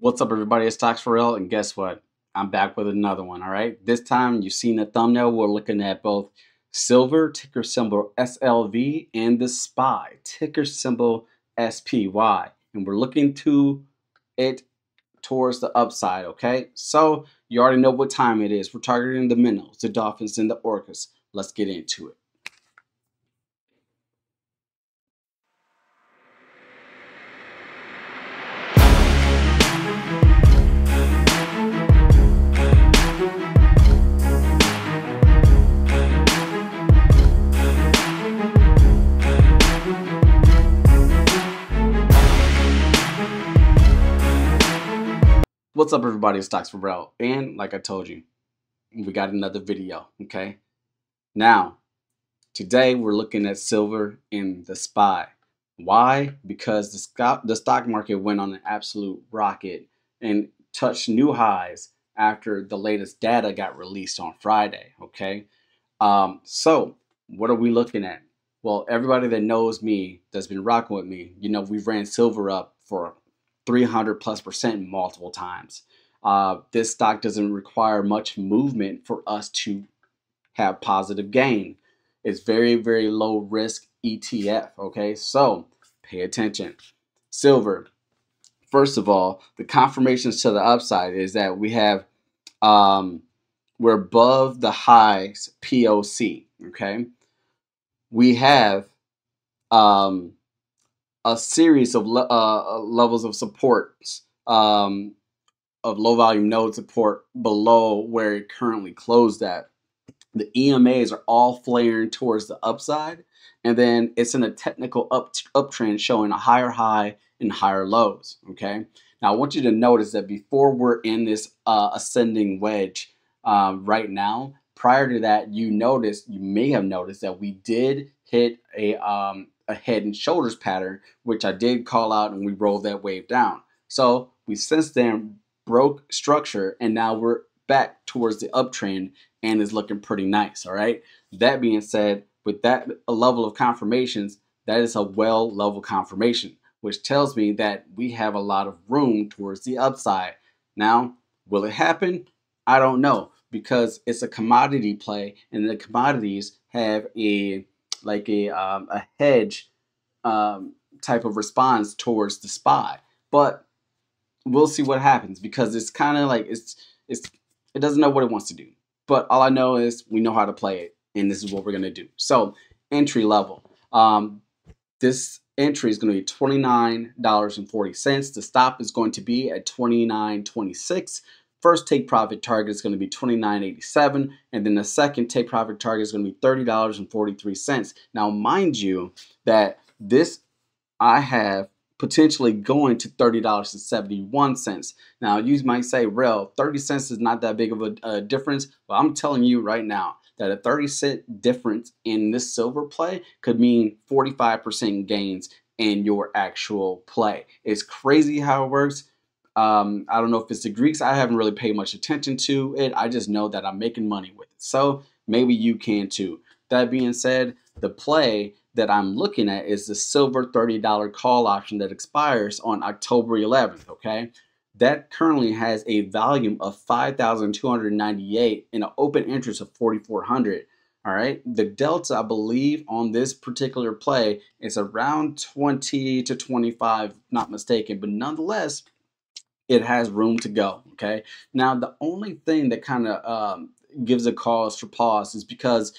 What's up, everybody? It's Stocks for Real, and guess what? I'm back with another one. All right. This time, you've seen the thumbnail. We're looking at both silver, ticker symbol SLV, and the SPY, ticker symbol SPY, and we're looking to it towards the upside. Okay. So you already know what time it is. We're targeting the minnows, the dolphins, and the orcas. Let's get into it. What's up, everybody? It's Stocks for Real, and like I told you, we got another video. Okay. Now, today we're looking at silver in the SPY. Why? Because the stock market went on an absolute rocket and touched new highs after the latest data got released on Friday. Okay. So what are we looking at? Well, everybody that knows me, that's been rocking with me, we've ran silver up for 300+% multiple times. This stock doesn't require much movement for us to have positive gain. It's very, very low risk ETF. Okay, so pay attention. Silver, first of all, the confirmations to the upside is that we're above the highs POC. Okay, we have a series of levels of support, of low volume node support below where it currently closed at. The EMAs are all flaring towards the upside, and then it's in a technical uptrend showing a higher high and higher lows. Okay, now I want you to notice that before we're in this ascending wedge right now, prior to that, you may have noticed that we did hit a head and shoulders pattern, which I did call out, and we rolled that wave down. So we since then broke structure, and now we're back towards the uptrend, and is looking pretty nice. All right. That being said, with that level of confirmations, that is a well level confirmation, which tells me that we have a lot of room towards the upside. Now, will it happen? I don't know, because it's a commodity play, and the commodities have a hedge type of response towards the SPY. But we'll see what happens, because it's kind of like it doesn't know what it wants to do. But all I know is we know how to play it, and this is what we're gonna do. So entry level, this entry is going to be $29.40. The stop is going to be at $29.26. First take profit target is going to be $29.87, and then the second take profit target is going to be $30.43. Now, mind you that this I have potentially going to $30.71. Now, you might say, "Rel, 30 cents is not that big of a difference." Well, I'm telling you right now that a 30-cent difference in this silver play could mean 45% gains in your actual play. It's crazy how it works. I don't know if it's the Greeks. I haven't really paid much attention to it. I just know that I'm making money with it. So maybe you can too. That being said, the play that I'm looking at is the silver $30 call option that expires on October 11th. Okay, that currently has a volume of 5,298 and an open interest of 4,400. All right, the delta, I believe, on this particular play is around 20 to 25, not mistaken, but nonetheless, it has room to go. Okay, now the only thing that kind of gives a cause for pause is because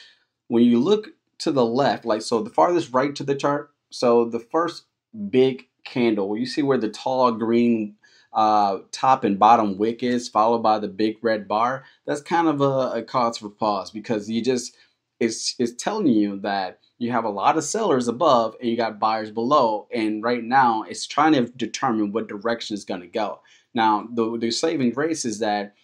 when you look to the left, so the farthest right to the chart, so the first big candle, where you see where the tall green top and bottom wick is, followed by the big red bar, that's kind of a cause for pause, because it's telling you that you have a lot of sellers above and you got buyers below, and right now it's trying to determine what direction it's going to go. Now, the saving grace is that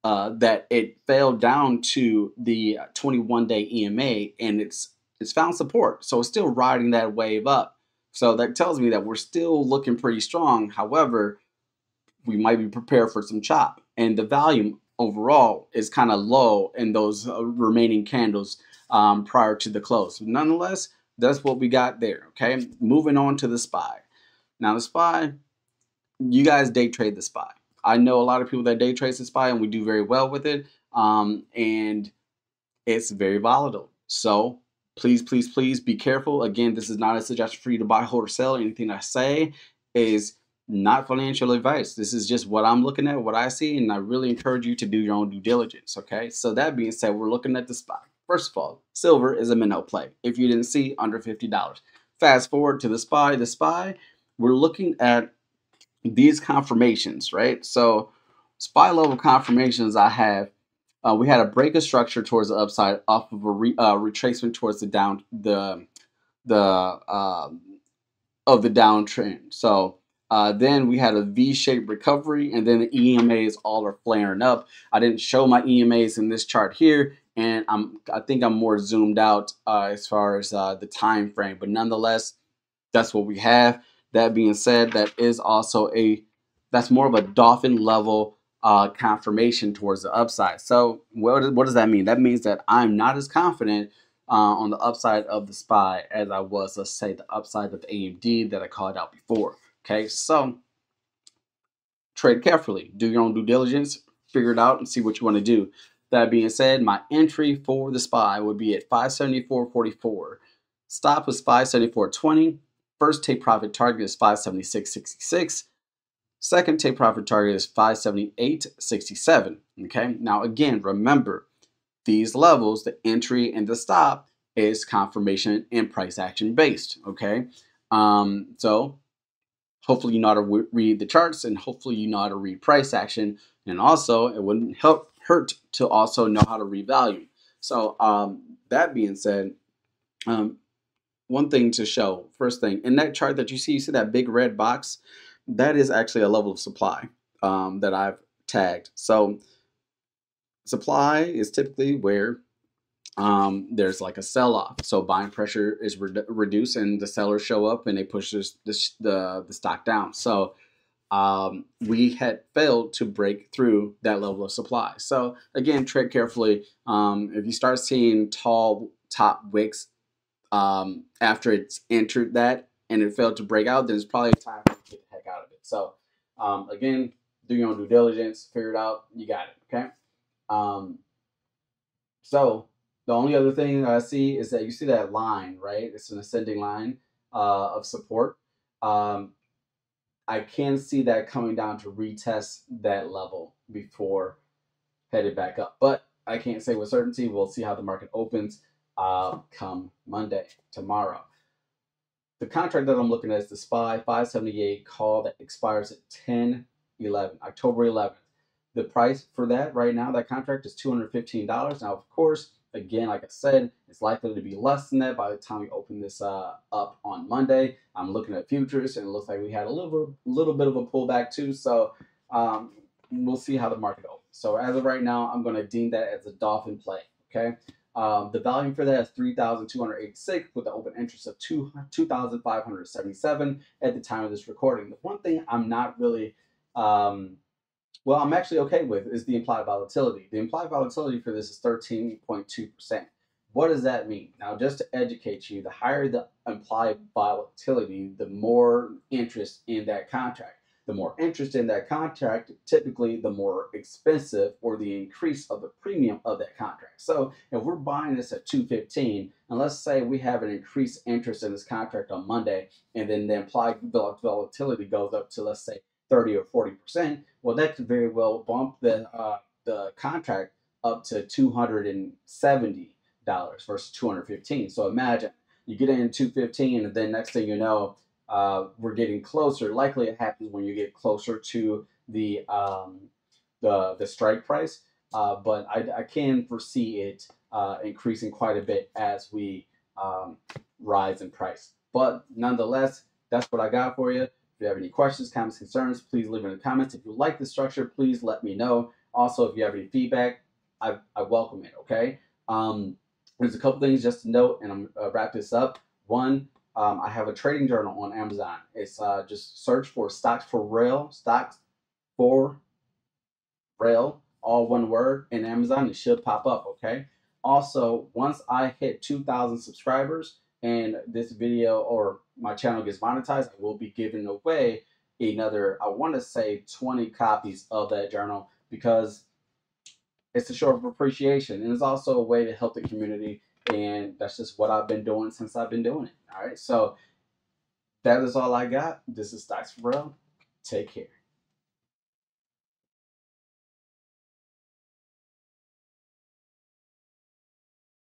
that it fell down to the 21-day EMA, and it's found support, so it's still riding that wave up. So that tells me that we're still looking pretty strong. However, we might be prepared for some chop, and the volume overall is kind of low in those remaining candles prior to the close. Nonetheless, that's what we got there. Okay, moving on to the SPY. Now the SPY, you guys day trade the SPY. I know a lot of people that day trade the SPY, and we do very well with it. And it's very volatile. So please, please, please be careful. Again, this is not a suggestion for you to buy, hold, or sell. Anything I say is not financial advice. This is just what I'm looking at, what I see, and I really encourage you to do your own due diligence. Okay. So that being said, we're looking at the SPY. First of all, silver is a minnow play. If you didn't see, under $50. Fast forward to the SPY. The SPY, we're looking at these confirmations, right? So SPY level confirmations I have. We had a break of structure towards the upside off of a retracement towards the down of the downtrend. So then we had a V-shaped recovery, and then the EMAs all are flaring up. I didn't show my EMAs in this chart here, and I think I'm more zoomed out as far as the time frame, but nonetheless, that's what we have. That being said, that is also that's more of a dolphin level confirmation towards the upside. So what does that mean? That means that I'm not as confident on the upside of the SPY as I was, let's say, the upside of the AMD that I called out before. Okay, so trade carefully, do your own due diligence, figure it out, and see what you want to do. That being said, my entry for the SPY would be at 574.44. Stop was 574.20. First take profit target is 576.66. Second take profit target is 578.67. Okay, now again, remember these levels, the entry and the stop, is confirmation and price action based. Okay, so hopefully you know how to read the charts, and hopefully you know how to read price action, and also it wouldn't hurt to also know how to read value. So that being said, one thing to show, first thing, in that chart that you see that big red box, that is actually a level of supply that I've tagged. So supply is typically where there's like a sell-off. So buying pressure is reduced, and the sellers show up and they push the stock down. So we had failed to break through that level of supply. So again, tread carefully. If you start seeing tall top wicks after it's entered that and it failed to break out, then it's probably time to get the heck out of it. So again, do your own due diligence, figure it out, you got it. Okay. So the only other thing I see is that you see that line, right? It's an ascending line of support. I can see that coming down to retest that level before headed back up, but I can't say with certainty. We'll see how the market opens come Monday, tomorrow. The contract that I'm looking at is the SPY 578 call that expires at 10/11, October 11th. The price for that right now, that contract is $215. Now, of course, again, like I said, it's likely to be less than that by the time we open this up on Monday. I'm looking at futures, and it looks like we had a little bit of a pullback too. So we'll see how the market opens. So as of right now, I'm going to deem that as a dolphin play. Okay. The volume for that is 3,286 with an open interest of 2,577 at the time of this recording. The one thing I'm not really well, I'm actually okay with is the implied volatility. The implied volatility for this is 13.2%. What does that mean? Now, just to educate you, the higher the implied volatility, the more interest in that contract. The more interest in that contract, typically the more expensive or the increase of the premium of that contract. So if we're buying this at 215, and let's say we have an increased interest in this contract on Monday, and then the implied volatility goes up to, let's say, 30 or 40%, well, that could very well bump the contract up to $270 versus 215. So imagine you get in 215, and then next thing you know, we're getting closer. Likely it happens when you get closer to the strike price, but I can foresee it increasing quite a bit as we rise in price. But nonetheless, that's what I got for you. If you have any questions, comments, concerns, please leave in the comments. If you like the structure, please let me know. Also, if you have any feedback, I welcome it, okay? There's a couple things just to note, and I'm going to wrap this up. One, I have a trading journal on Amazon. It's just search for stocks for rail, all one word, in Amazon. It should pop up, okay? Also, once I hit 2,000 subscribers and this video or my channel gets monetized, I will be giving away another, I want to say 20 copies of that journal, because it's a show of appreciation, and it's also a way to help the community. And that's just what I've been doing since I've been doing it. All right. So that is all I got. This is Stocks for Real. Take care.